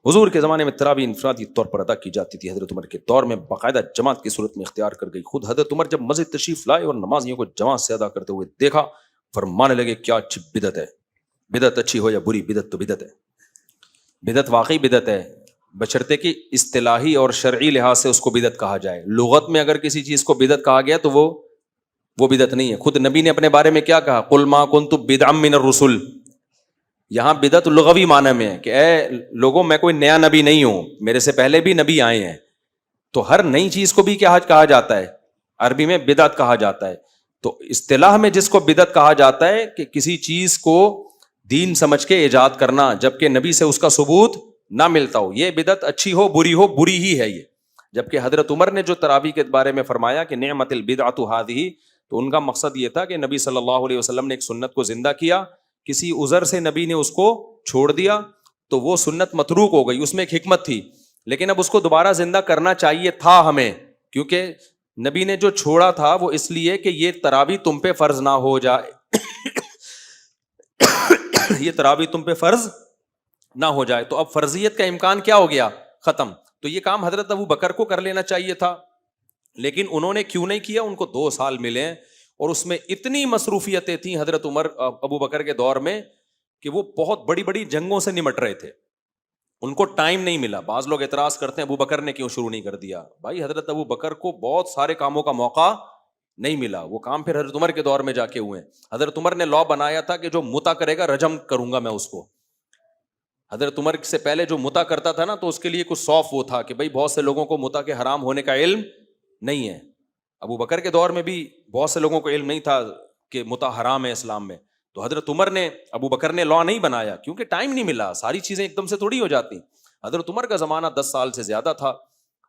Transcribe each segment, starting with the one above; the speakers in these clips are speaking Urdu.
حضور کے زمانے میں تراویح انفرادی طور پر ادا کی جاتی تھی، حضرت عمر کے دور میں باقاعدہ جماعت کی صورت میں اختیار کر گئی. خود حضرت عمر جب مسجد تشریف لائے اور نمازیوں کو جماعت سے ادا کرتے ہوئے دیکھا، فرمانے لگے کیا اچھی بدعت ہے. بدعت اچھی ہو یا بری، بدعت تو بدعت ہے. بدعت واقعی بدعت ہے، بشرطے کہ اصطلاحی اور شرعی لحاظ سے اس کو بدعت کہا جائے. لغت میں اگر کسی چیز کو بدعت کہا گیا تو وہ بدعت نہیں ہے. خود نبی نے اپنے بارے میں کیا کہا؟ قل ما کنت بدعا من الرسل. یہاں بدعت لغوی معنی میں ہے کہ اے لوگوں میں کوئی نیا نبی نہیں ہوں، میرے سے پہلے بھی نبی آئے ہیں. تو ہر نئی چیز کو بھی کیا کہا جاتا ہے؟ عربی میں بدعت کہا جاتا ہے. تو اصطلاح میں جس کو بدعت کہا جاتا ہے کہ کسی چیز کو دین سمجھ کے ایجاد کرنا جبکہ نبی سے اس کا ثبوت نہ ملتا ہو، یہ بدعت اچھی ہو بری ہی ہے یہ. جبکہ حضرت عمر نے جو تراویح کے بارے میں فرمایا کہ نعمت البدعۃ ھذہ، تو ان کا مقصد یہ تھا کہ نبی صلی اللہ علیہ وسلم نے ایک سنت کو زندہ کیا، کسی عذر سے نبی نے اس کو چھوڑ دیا تو وہ سنت متروک ہو گئی، اس میں ایک حکمت تھی، لیکن اب اس کو دوبارہ زندہ کرنا چاہیے تھا ہمیں، کیونکہ نبی نے جو چھوڑا تھا وہ اس لیے کہ یہ تراویح تم پہ فرض نہ ہو جائے یہ تراویح تم پہ فرض نہ ہو جائے. تو اب فرضیت کا امکان کیا ہو گیا؟ ختم. تو یہ کام حضرت ابو بکر کو کر لینا چاہیے تھا، لیکن انہوں نے کیوں نہیں کیا؟ ان کو 2 سال ملے اور اس میں اتنی مصروفیتیں تھیں حضرت عمر ابو بکر کے دور میں کہ وہ بہت بڑی بڑی جنگوں سے نمٹ رہے تھے، ان کو ٹائم نہیں ملا. بعض لوگ اعتراض کرتے ہیں ابو بکر نے کیوں شروع نہیں کر دیا؟ بھائی حضرت ابو بکر کو بہت سارے کاموں کا موقع نہیں ملا، وہ کام پھر حضرت عمر کے دور میں جا کے ہوئے. حضرت عمر نے لا بنایا تھا کہ جو متا کرے گا رجم کروں گا میں اس کو. حضرت عمر سے پہلے جو متا کرتا تھا نا تو اس کے لیے کچھ صوف وہ تھا کہ بھائی بہت سے لوگوں کو متا کے حرام ہونے کا علم نہیں ہے. ابو بکر کے دور میں بھی بہت سے لوگوں کو علم نہیں تھا کہ متا حرام ہے اسلام میں. تو حضرت عمر نے ابو بکر نے لا نہیں بنایا کیونکہ ٹائم نہیں ملا، ساری چیزیں ایک دم سے تھوڑی ہو جاتی. حضرت عمر کا زمانہ 10 سال سے زیادہ تھا،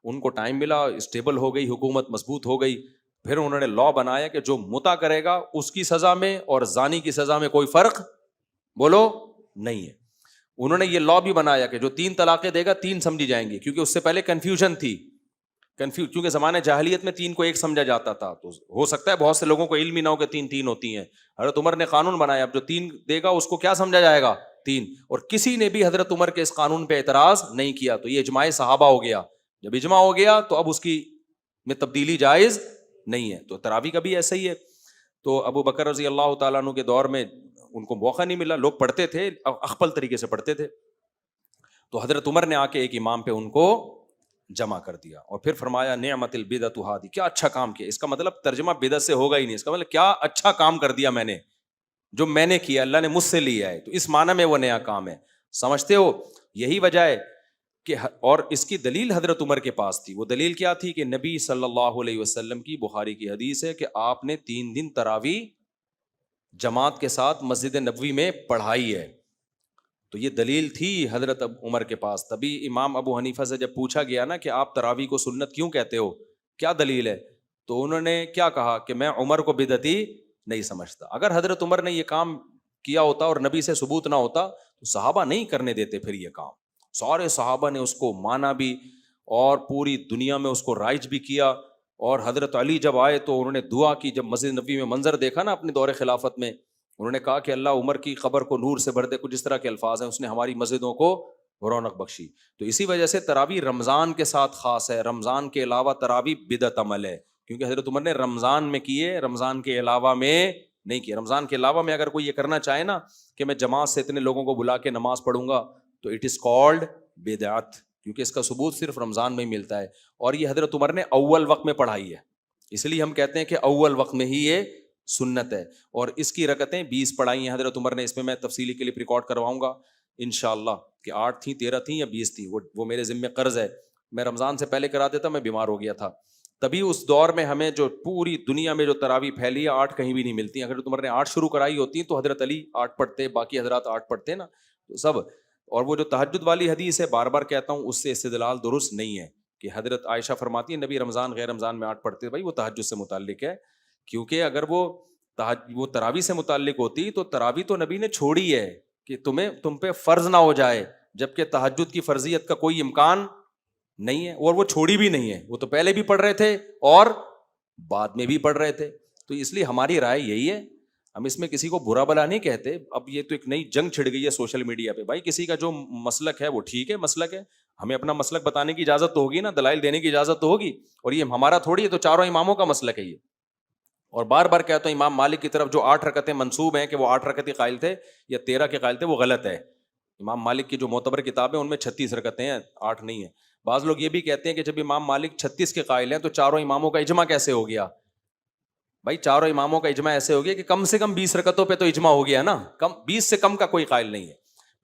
ان کو ٹائم ملا، اسٹیبل ہو گئی حکومت، مضبوط ہو گئی. پھر انہوں نے لا بنایا کہ جو متا کرے گا اس کی سزا میں اور زانی کی سزا میں کوئی فرق بولو نہیں ہے. انہوں نے یہ لا بھی بنایا کہ جو 3 طلاقیں دے گا 3 سمجھی جائیں گی، کیونکہ اس سے پہلے کنفیوژن تھی، کیونکہ زمانے جاہلیت میں 3 کو 1 سمجھا جاتا تھا. تو ہو سکتا ہے بہت سے لوگوں کو علم ہی نہ ہو کہ 3 ہوتی ہیں. حضرت عمر نے قانون بنایا اب جو 3 دے گا اس کو کیا سمجھا جائے گا؟ 3. اور کسی نے بھی حضرت عمر کے اس قانون پہ اعتراض نہیں کیا. تو یہ اجماع صحابہ ہو گیا. جب اجماع ہو گیا تو اب اس کی میں تبدیلی جائز نہیں ہے. تو تراویح کا بھی ایسا ہی ہے. تو ابو بکر رضی اللہ تعالیٰ عنہ کے دور میں ان کو موقع نہیں ملا، لوگ پڑھتے تھے اخپل طریقے سے پڑھتے تھے. تو حضرت عمر نے آ کے ایک امام پہ ان کو جمع کر دیا اور پھر فرمایا نعمت البدعۃ ھذہ، کیا اچھا کام کیا. اس کا مطلب ترجمہ بدعت سے ہوگا ہی نہیں، اس کا مطلب کیا اچھا کام کر دیا میں نے، جو میں نے کیا اللہ نے مجھ سے لیا ہے. تو اس معنی میں وہ نیا کام ہے. سمجھتے ہو؟ یہی وجہ ہے کہ اور اس کی دلیل حضرت عمر کے پاس تھی. وہ دلیل کیا تھی کہ نبی صلی اللہ علیہ وسلم کی بخاری کی حدیث ہے کہ آپ نے 3 دن تراویح جماعت کے ساتھ مسجد نبوی میں پڑھائی ہے. تو یہ دلیل تھی حضرت عمر کے پاس. تبھی امام ابو حنیفہ سے جب پوچھا گیا نا کہ آپ تراویح کو سنت کیوں کہتے ہو، کیا دلیل ہے، تو انہوں نے کیا کہا کہ میں عمر کو بدعتی نہیں سمجھتا. اگر حضرت عمر نے یہ کام کیا ہوتا اور نبی سے ثبوت نہ ہوتا تو صحابہ نہیں کرنے دیتے پھر یہ کام. سارے صحابہ نے اس کو مانا بھی اور پوری دنیا میں اس کو رائج بھی کیا. اور حضرت علی جب آئے تو انہوں نے دعا کی، جب مسجد نبوی میں منظر دیکھا نا اپنے دور خلافت میں، انہوں نے کہا کہ اللہ عمر کی قبر کو نور سے بھر دے، کچھ اس طرح کے الفاظ ہیں. اس نے ہماری مسجدوں کو رونق بخشی. تو اسی وجہ سے تراویح رمضان کے ساتھ خاص ہے، رمضان کے علاوہ تراویح بدعت عمل ہے، کیونکہ حضرت عمر نے رمضان میں کیے، رمضان کے علاوہ میں نہیں کیے. رمضان کے علاوہ میں اگر کوئی یہ کرنا چاہے نا کہ میں جماعت سے اتنے لوگوں کو بلا کے نماز پڑھوں گا تو اٹ از کالڈ بدعت، کیونکہ اس کا ثبوت صرف رمضان میں ہی ملتا ہے. اور یہ حضرت عمر نے اول وقت میں پڑھائی ہے، اس لیے ہم کہتے ہیں کہ اول وقت میں ہی یہ سنت ہے. اور اس کی رکعتیں 20 پڑھائی ہیں حضرت عمر نے. اس میں تفصیلی کلپ ریکارڈ کرواؤں گا انشاءاللہ کہ 8 تھیں 13 تھیں یا 20 تھیں، وہ میرے ذمہ قرض ہے. میں رمضان سے پہلے کرا دیتا، میں بیمار ہو گیا تھا. تبھی اس دور میں ہمیں جو پوری دنیا میں جو تراویح پھیلی ہے 8 کہیں بھی نہیں ملتی. حضرت عمر نے 8 شروع کرائی ہوتی تو حضرت علی 8 پڑھتے، باقی حضرات 8 پڑھتے نا تو سب. اور وہ جو تہجد والی حدیث ہے بار بار کہتا ہوں اس سے استدلال درست نہیں ہے کہ حضرت عائشہ فرماتی ہے نبی رمضان غیر رمضان میں 8 پڑھتے. بھائی وہ تہجد سے متعلق ہے، کیونکہ اگر وہ تراویح سے متعلق ہوتی تو تراویح تو نبی نے چھوڑی ہے کہ تم پہ فرض نہ ہو جائے، جبکہ تہجد کی فرضیت کا کوئی امکان نہیں ہے. اور وہ چھوڑی بھی نہیں ہے، وہ تو پہلے بھی پڑھ رہے تھے اور بعد میں بھی پڑھ رہے تھے. تو اس لیے ہماری رائے یہی ہے ہم اس میں کسی کو برا بلا نہیں کہتے. اب یہ تو ایک نئی جنگ چھڑ گئی ہے سوشل میڈیا پہ. بھائی کسی کا جو مسلک ہے وہ ٹھیک ہے, مسلک ہے, ہمیں اپنا مسلک بتانے کی اجازت تو ہوگی نا, دلائل دینے کی اجازت تو ہوگی. اور یہ ہمارا تھوڑی ہے, تو چاروں اماموں کا مسلک ہے یہ. اور بار بار کہتا ہوں امام مالک کی طرف جو 8 رکعتیں منسوب ہیں کہ وہ 8 رکعت کے قائل تھے یا 13 کے قائل تھے, وہ غلط ہے. امام مالک کی جو معتبر کتاب ہے ان میں 36 رکعتیں ہیں, 8 نہیں ہیں. بعض لوگ یہ بھی کہتے ہیں کہ جب امام مالک 36 کے قائل ہیں تو چاروں اماموں کا اجماع کیسے ہو گیا؟ بھائی چاروں اماموں کا اجماع ایسے ہو گیا کہ کم سے کم 20 رکعتوں پہ تو اجماع ہو گیا نا, 20 سے کم کا کوئی قائل نہیں ہے.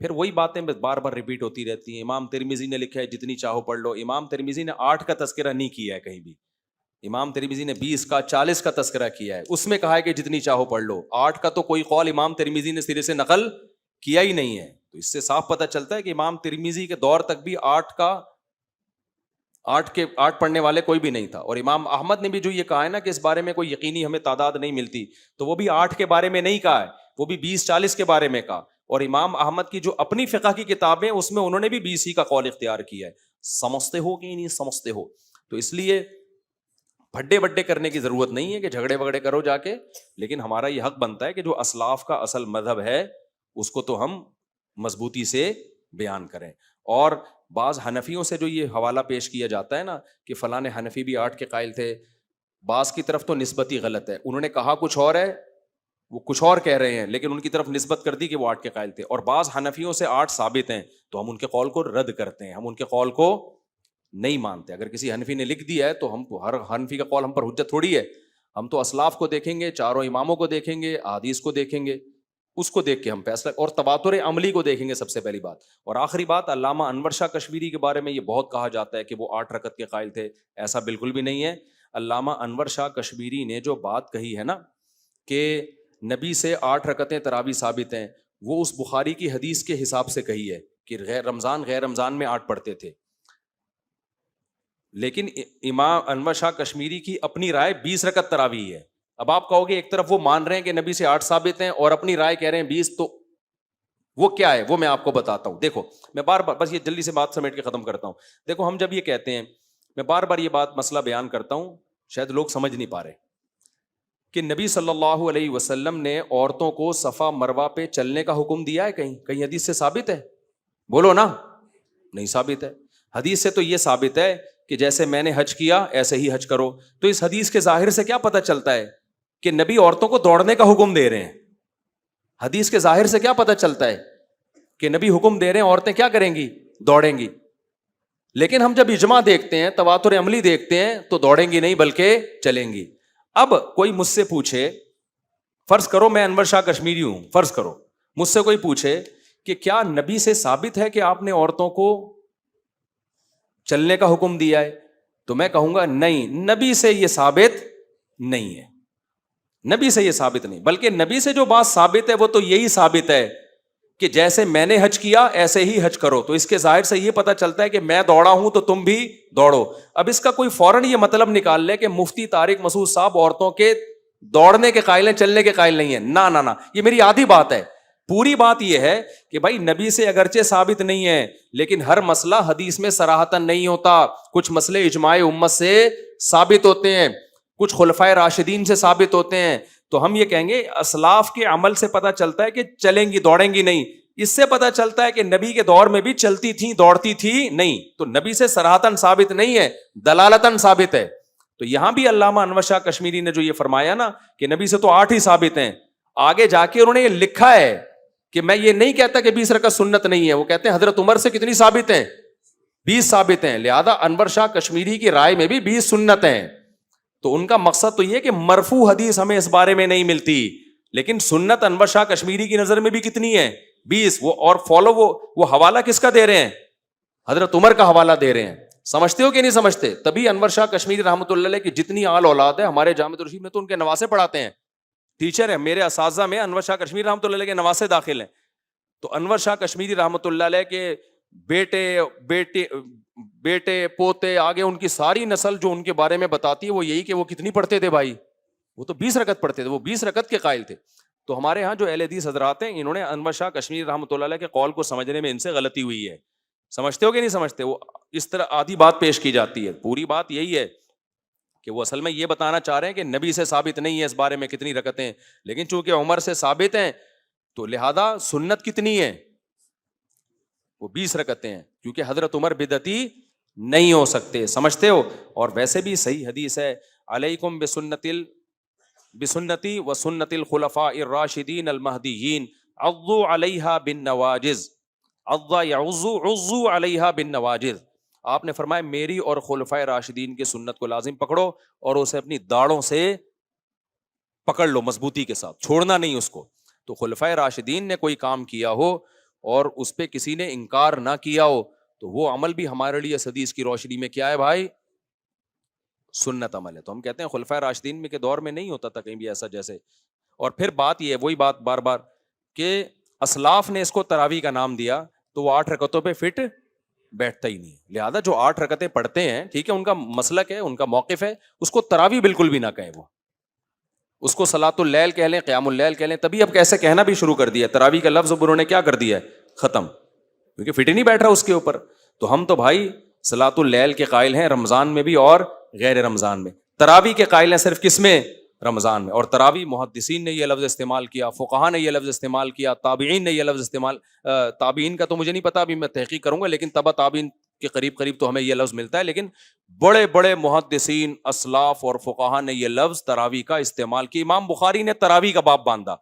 پھر وہی باتیں بار بار ریپیٹ ہوتی رہتی ہیں. امام ترمذی نے لکھا ہے جتنی چاہو پڑھ لو. امام ترمذی نے 8 کا تذکرہ نہیں کیا ہے کہیں بھی. امام ترمذی نے 20 کا 40 کا تذکرہ کیا ہے, اس میں کہا ہے کہ جتنی چاہو پڑھ لو. 8 کا تو کوئی قول امام ترمذی نے سرے سے نقل کیا ہی نہیں ہے. تو اس سے صاف پتہ چلتا ہے کہ امام ترمذی کے دور تک بھی 8 پڑھنے والے کوئی بھی نہیں تھا. اور امام احمد نے بھی جو یہ کہا ہے نا کہ اس بارے میں کوئی یقینی ہمیں تعداد نہیں ملتی, تو وہ بھی 8 کے بارے میں نہیں کہا ہے, وہ بھی 20-40 کے بارے میں کہا. اور امام احمد کی جو اپنی فقہ کی کتابیں اس میں انہوں نے بھی 20 ہی کا قول اختیار کیا ہے. سمجھتے ہو کہ نہیں سمجھتے ہو؟ تو اس لیے بھڈے بڈے کرنے کی ضرورت نہیں ہے کہ جھگڑے وگڑے کرو جا کے, لیکن ہمارا یہ حق بنتا ہے کہ جو اسلاف کا اصل مذہب ہے اس کو تو ہم مضبوطی سے بیان کریں. اور بعض حنفیوں سے جو یہ حوالہ پیش کیا جاتا ہے نا کہ فلاں حنفی بھی 8 کے قائل تھے, بعض کی طرف تو نسبت ہی غلط ہے. انہوں نے کہا کچھ اور ہے, وہ کچھ اور کہہ رہے ہیں, لیکن ان کی طرف نسبت کر دی کہ وہ 8 کے قائل تھے. اور بعض حنفیوں سے 8 ثابت ہیں تو ہم ان کے قول کو رد کرتے ہیں, ہم ان کے قول کو نہیں مانتے. اگر کسی حنفی نے لکھ دیا ہے تو ہم ہر حنفی کا قول ہم پر حجت تھوڑی ہے. ہم تو اسلاف کو دیکھیں گے, چاروں اماموں کو دیکھیں گے, احادیث کو دیکھیں گے, اس کو دیکھ کے ہم فیصلہ, اور تواتر عملی کو دیکھیں گے سب سے پہلی بات. اور آخری بات, علامہ انور شاہ کشمیری کے بارے میں یہ بہت کہا جاتا ہے کہ وہ 8 رکعت کے قائل تھے. ایسا بالکل بھی نہیں ہے. علامہ انور شاہ کشمیری نے جو بات کہی ہے نا کہ نبی سے 8 رکعتیں تراویح ثابت ہیں, وہ اس بخاری کی حدیث کے حساب سے کہی ہے کہ غیر رمضان میں 8 پڑھتے تھے. لیکن امام انور شاہ کشمیری کی اپنی رائے 20 رکعت تراویح ہے. اب آپ کہو گے ایک طرف وہ مان رہے ہیں کہ نبی سے 8 ثابت ہیں اور اپنی رائے کہہ رہے ہیں 20, تو وہ کیا ہے وہ میں آپ کو بتاتا ہوں. دیکھو میں بار بار بس یہ جلدی سے بات سمیٹ کے ختم کرتا ہوں. دیکھو ہم جب یہ کہتے ہیں, میں بار بار یہ بات مسئلہ بیان کرتا ہوں, شاید لوگ سمجھ نہیں پا رہے کہ نبی صلی اللہ علیہ وسلم نے عورتوں کو صفا مروہ پہ چلنے کا حکم دیا ہے کہیں حدیث سے ثابت ہے؟ بولو نا, نہیں ثابت ہے. حدیث سے تو یہ ثابت ہے کہ جیسے میں نے حج کیا ایسے ہی حج کرو. تو اس حدیث کے ظاہر سے کیا پتہ چلتا ہے کہ نبی عورتوں کو دوڑنے کا حکم دے رہے ہیں. حدیث کے ظاہر سے کیا پتہ چلتا ہے کہ نبی حکم دے رہے ہیں, عورتیں کیا کریں گی؟ دوڑیں گی. لیکن ہم جب اجماع دیکھتے ہیں, تواتر عملی دیکھتے ہیں, تو دوڑیں گی نہیں بلکہ چلیں گی. اب کوئی مجھ سے پوچھے, فرض کرو میں انور شاہ کشمیری ہوں, فرض کرو مجھ سے کوئی پوچھے کہ کیا نبی سے ثابت ہے کہ آپ نے عورتوں کو چلنے کا حکم دیا ہے, تو میں کہوں گا نہیں, نبی سے یہ ثابت نہیں ہے. نبی سے یہ ثابت نہیں, بلکہ نبی سے جو بات ثابت ہے وہ تو یہی ثابت ہے کہ جیسے میں نے حج کیا ایسے ہی حج کرو. تو اس کے ظاہر سے یہ پتہ چلتا ہے کہ میں دوڑا ہوں تو تم بھی دوڑو. اب اس کا کوئی فوراً یہ مطلب نکال لے کہ مفتی طارق مسعود صاحب عورتوں کے دوڑنے کے قائل ہیں, چلنے کے قائل نہیں ہیں. نہ, یہ میری آدھی بات ہے. پوری بات یہ ہے کہ بھائی نبی سے اگرچہ ثابت نہیں ہے, لیکن ہر مسئلہ حدیث میں صراحتاً نہیں ہوتا. کچھ مسئلے اجماع امت سے ثابت ہوتے ہیں, کچھ خلفائے راشدین سے ثابت ہوتے ہیں. تو ہم یہ کہیں گے اسلاف کے عمل سے پتہ چلتا ہے کہ چلیں گی دوڑیں گی نہیں. اس سے پتہ چلتا ہے کہ نبی کے دور میں بھی چلتی تھیں دوڑتی تھی نہیں. تو نبی سے صراحتاً ثابت نہیں ہے, دلالتاً ثابت ہے. تو یہاں بھی علامہ انور شاہ کشمیری نے جو یہ فرمایا نا کہ نبی سے تو 8 ہی ثابت ہیں, آگے جا کے انہوں نے یہ لکھا ہے کہ میں یہ نہیں کہتا کہ 20 رکعت سنت نہیں ہے. وہ کہتے ہیں حضرت عمر سے کتنی ثابت ہیں؟ 20 ثابت ہیں. لہذا انور شاہ کشمیری کی رائے میں بھی 20 سنت ہیں. تو ان کا مقصد تو یہ کہ مرفوع حدیث ہمیں اس بارے میں نہیں ملتی, لیکن سنت انور شاہ کشمیری کی نظر میں بھی کتنی ہے؟ 20. وہ اور فالو وہ حوالہ کس کا دے رہے ہیں؟ حضرت عمر کا حوالہ دے رہے ہیں. سمجھتے ہو کہ نہیں سمجھتے؟ تبھی انور شاہ کشمیری رحمۃ اللہ علیہ کی جتنی آل اولاد ہے ہمارے جامع الرشید میں تو ان کے نواسے پڑھاتے ہیں, ٹیچر ہیں. میرے اساتذہ میں انور شاہ کشمیری رحمۃ اللہ علیہ کے نواسے داخل ہیں. تو انور شاہ کشمیری رحمۃ اللہ علیہ کے بیٹے پوتے آگے ان کی ساری نسل جو ان کے بارے میں بتاتی ہے وہ یہی کہ وہ کتنی پڑھتے تھے بھائی, وہ تو 20 رکعت پڑھتے تھے, وہ 20 رکعت کے قائل تھے. تو ہمارے ہاں جو اہل حدیث حضرات ہیں انہوں نے انور شاہ کشمیری رحمۃ اللہ علیہ کے قول کو سمجھنے میں ان سے غلطی ہوئی ہے. سمجھتے ہو کہ نہیں سمجھتے؟ وہ اس طرح آدھی بات پیش کی جاتی ہے. پوری بات یہی ہے کہ وہ اصل میں یہ بتانا چاہ رہے ہیں کہ نبی سے ثابت نہیں ہے اس بارے میں کتنی رکعتیں، لیکن چونکہ عمر سے ثابت ہیں تو لہذا سنت کتنی ہے، وہ 20 رکعتیں ہیں، کیونکہ حضرت عمر بدعتی نہیں ہو سکتے، سمجھتے ہو؟ اور ویسے بھی صحیح حدیث ہے، علیکم بسنتی و سنت الخلفاء الراشدین المہدیین عضوا علیہا بالنواجذ، عضا عضو علیہا بالنواجذ، آپ نے فرمایا میری اور خلفائے راشدین کی سنت کو لازم پکڑو اور اسے اپنی داڑھوں سے پکڑ لو مضبوطی کے ساتھ، چھوڑنا نہیں اس کو۔ تو خلفائے راشدین نے کوئی کام کیا ہو اور اس پہ کسی نے انکار نہ کیا ہو تو وہ عمل بھی ہمارے لیے اس حدیث کی روشنی میں کیا ہے بھائی، سنت عمل ہے۔ تو ہم کہتے ہیں خلفائے راشدین میں کے دور میں نہیں ہوتا تھا کہیں بھی ایسا جیسے۔ اور پھر بات یہ ہے، وہی بات بار بار، کہ اسلاف نے اس کو تراویح کا نام دیا تو وہ 8 رکعتوں پہ فٹ بیٹھتا ہی نہیں، لہذا جو 8 رکعتیں پڑھتے ہیں، ٹھیک ہے، ان کا مسلک ہے، ان کا موقف ہے، اس کو تراویح بالکل بھی نہ کہیں، وہ اس کو صلاۃ اللیل کہہ لیں، قیام اللیل کہہ لیں۔ تبھی اب کیسے کہنا بھی شروع کر دیا، تراویح کا لفظ اب انہوں نے کیا کر دیا ہے، ختم، کیونکہ فٹ ہی نہیں بیٹھ رہا اس کے اوپر۔ تو ہم تو بھائی صلاۃ اللیل کے قائل ہیں رمضان میں بھی اور غیر رمضان میں، تراویح کے قائل ہیں صرف کس میں، رمضان میں۔ اور تراویح محدثین نے یہ لفظ استعمال کیا، فقہا نے یہ لفظ استعمال کیا، تابعین نے یہ لفظ استعمال، تابعین کا تو مجھے نہیں پتا، ابھی میں تحقیق کروں گا، لیکن تبع تابعین کے قریب قریب تو ہمیں یہ لفظ ملتا ہے، لیکن بڑے بڑے محدثین اسلاف اور فقہا نے یہ لفظ تراویح کا استعمال کیا۔ امام بخاری نے تراویح کا باب باندھا۔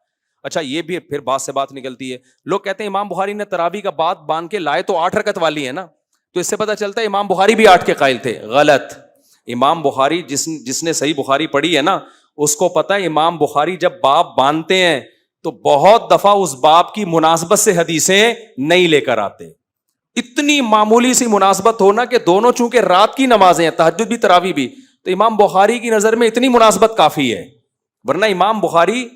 اچھا یہ بھی پھر بات سے بات نکلتی ہے، لوگ کہتے ہیں امام بخاری نے تراویح کا باب باندھ کے لائے تو 8 رکعت والی ہے نا، تو اس سے پتہ چلتا ہے امام بخاری بھی 8 کے قائل تھے۔ غلط۔ امام بخاری جس نے صحیح بخاری پڑھی ہے نا، اس کو پتہ ہے امام بخاری جب باب باندھتے ہیں تو بہت دفعہ اس باب کی مناسبت سے حدیثیں نہیں لے کر آتے۔ اتنی معمولی سی مناسبت ہونا کہ دونوں چونکہ رات کی نمازیں ہیں، تہجد بھی تراویح بھی، تو امام بخاری کی نظر میں اتنی مناسبت کافی ہے۔ ورنہ امام بخاری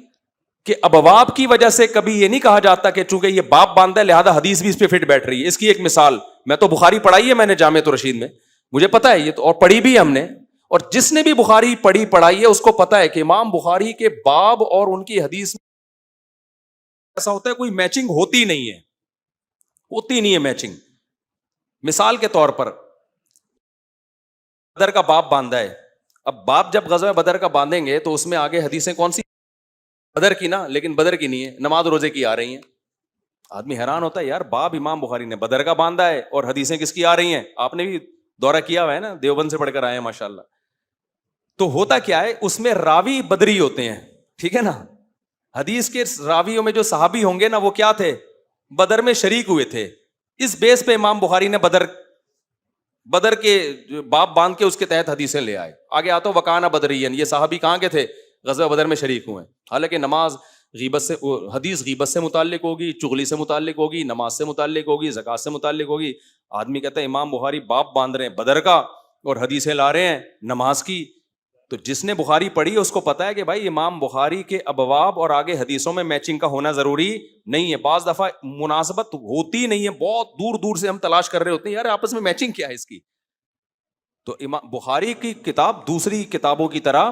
کے ابواب کی وجہ سے کبھی یہ نہیں کہا جاتا کہ چونکہ یہ باب باندھا ہے لہذا حدیث بھی اس پہ فٹ بیٹھ رہی ہے۔ اس کی ایک مثال، میں تو بخاری پڑھائی ہے میں نے جامعۃ الرشید میں، مجھے پتا ہے یہ تو، اور پڑھی بھی ہم نے، اور جس نے بھی بخاری پڑھی پڑھائی ہے اس کو پتا ہے کہ امام بخاری کے باب اور ان کی حدیث میں ایسا ہوتا ہے کوئی میچنگ ہوتی نہیں ہے، ہوتی نہیں ہے میچنگ۔ مثال کے طور پر بدر کا باب باندھا ہے، اب باب جب غزوہ بدر کا باندھیں گے تو اس میں آگے حدیثیں کون سی، بدر کی نا، لیکن بدر کی نہیں ہے، نماز روزے کی آ رہی ہیں۔ آدمی حیران ہوتا ہے یار، باب امام بخاری نے بدر کا باندھا ہے اور حدیثیں کس کی آ رہی ہیں؟ آپ نے بھی دورہ کیا ہوا ہے نا، دیوبند سے پڑھ کر آئے ہیں ماشاءاللہ۔ تو ہوتا کیا ہے، اس میں راوی بدری ہوتے ہیں، ٹھیک ہے نا، حدیث کے راویوں میں جو صحابی ہوں گے نا وہ کیا تھے، بدر میں شریک ہوئے تھے۔ اس بیس پہ امام بخاری نے بدر کے باب باندھ کے اس کے تحت حدیثیں لے آئے۔ آگے آتا وکانہ بدرین، یہ صحابی کہاں کے تھے، غزوہ بدر میں شریک ہوئے۔ حالانکہ نماز غیبت سے، حدیث غیبت سے متعلق ہوگی، چغلی سے متعلق ہوگی، نماز سے متعلق ہوگی، زکات سے متعلق ہوگی۔ آدمی کہتا ہے امام بخاری باب باندھ رہے ہیں بدر کا اور حدیثیں لا رہے ہیں نماز کی۔ تو جس نے بخاری پڑھی اس کو پتا ہے کہ بھائی امام بخاری کے ابواب اور آگے حدیثوں میں میچنگ کا ہونا ضروری نہیں ہے۔ بعض دفعہ مناسبت ہوتی نہیں ہے، بہت دور دور سے ہم تلاش کر رہے ہوتے ہیں یار آپس میں میچنگ کیا ہے اس کی۔ تو امام بخاری کی کتاب دوسری کتابوں کی طرح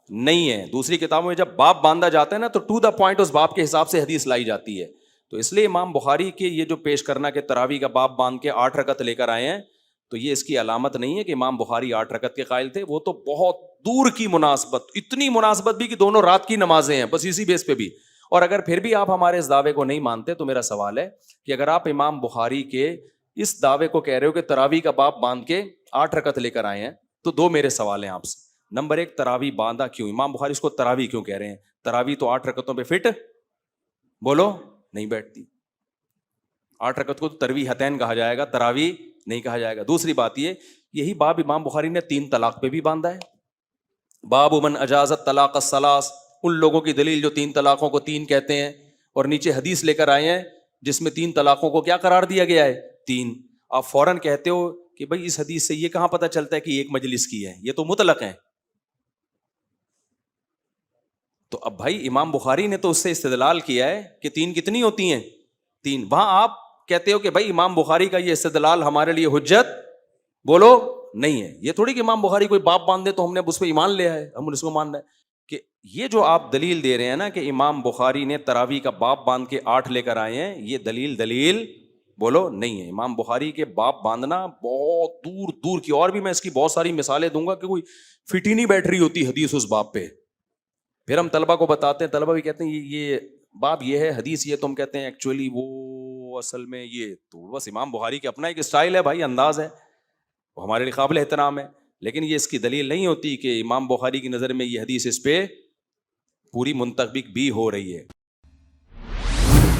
نہیں ہے، دوسری کتابوں میں جب باب باندھا جاتا ہے نا تو ٹو دا پوائنٹ اس باب کے حساب سے حدیث لائی جاتی ہے۔ تو اس لیے امام بخاری کے یہ جو پیش کرنا کہ تراویح کا باب باندھ کے 8 رکعت لے کر آئے ہیں، تو یہ اس کی علامت نہیں ہے کہ امام بخاری 8 رکعت کے قائل تھے، وہ تو بہت دور کی مناسبت، اتنی مناسبت بھی کہ دونوں رات کی نمازیں ہیں، بس اسی بیس پہ بھی۔ اور اگر پھر بھی آپ ہمارے اس دعوے کو نہیں مانتے تو میرا سوال ہے کہ اگر آپ امام بخاری کے اس دعوے کو کہہ رہے ہو کہ تراویح کا باب باندھ کے 8 رکعت لے کر آئے ہیں، تو 2 میرے سوال ہیں آپ سے۔ نمبر 1، تراویح باندھا کیوں؟ امام بخاری اس کو تراویح کیوں کہہ رہے ہیں؟ تراویح تو 8 رکعتوں پہ فٹ بولو نہیں بیٹھتی، 8 رکعت کو تراویحتین کہا جائے گا، تراویح نہیں کہا جائے گا۔ دوسری بات یہ، یہی باب امام بخاری نے 3 طلاق پہ بھی باندھا ہے۔ باب من اجاز الطلاق الثلاث، ان لوگوں کی دلیل جو 3 طلاقوں کو 3 کہتے ہیں، اور نیچے حدیث لے کر آئے ہیں جس میں 3 طلاقوں کو کیا قرار دیا گیا ہے، 3۔ آپ فوراً کہتے ہو کہ بھائی اس حدیث سے یہ کہاں پتہ چلتا ہے کہ ایک مجلس کی ہے، یہ تو مطلق ہے۔ تو اب بھائی امام بخاری نے تو اس سے استدلال کیا ہے کہ 3 کتنی ہوتی ہیں، 3۔ وہاں آپ کہتے ہو کہ بھائی امام بخاری کا یہ استدلال ہمارے لیے حجت بولو نہیں ہے۔ یہ تھوڑی کہ امام بخاری کوئی باب باندھ دے تو ہم نے اس پہ ایمان لیا ہے، ہم اس کو ماننا ہے۔ کہ یہ جو آپ دلیل دے رہے ہیں نا کہ امام بخاری نے تراویح کا باب باندھ کے 8 لے کر آئے ہیں، یہ دلیل بولو نہیں ہے۔ امام بخاری کے باب باندھنا بہت دور دور کی, اور بھی میں اس کی بہت ساری مثالیں دوں گا کہ کوئی فٹ ہی نہیں بیٹھ رہی ہوتی حدیث اس باب پہ. پھر ہم طلبہ کو بتاتے ہیں, طلبہ بھی کہتے ہیں یہ باب یہ ہے, حدیث یہ, تو ہم کہتے ہیں ایکچولی وہ اصل میں یہ تو بس امام بخاری کا اپنا ایک اسٹائل ہے بھائی, انداز ہے, وہ ہمارے لیے قابل احترام ہے, لیکن یہ اس کی دلیل نہیں ہوتی کہ امام بخاری کی نظر میں یہ حدیث اس پہ پوری منطبق بھی ہو رہی ہے.